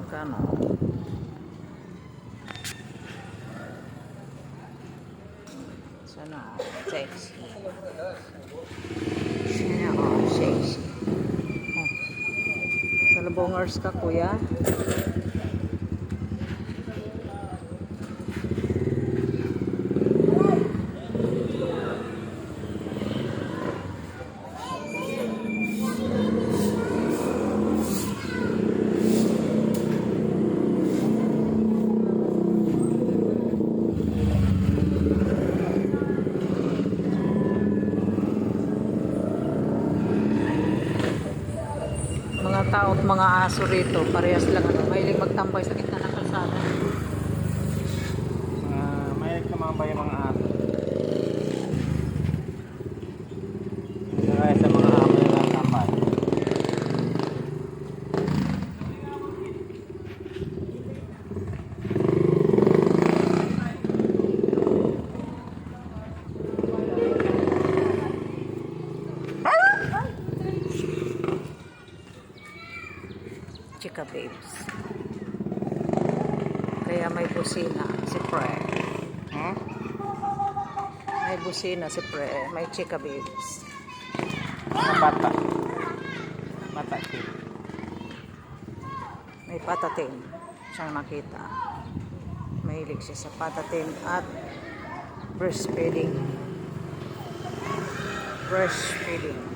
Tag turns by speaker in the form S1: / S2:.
S1: Magkano? Sana sexy. Sana sexy. Oh. Salubongers ka, kuya. Mga tao at mga aso rito, parehas lang ano, mahilig magtambay sa gitna ng kalsada.
S2: Mahilig tumambay yung mga aso. Kaya sa mga amo na tambay.
S1: Chika babes. Kaya may busina si Pre. May busina si Pre. May chika babes.
S2: Mga bata. Bata siya.
S1: May patatin siyang nakita. Mahilig siya sa patatin at breastfeeding. Breastfeeding.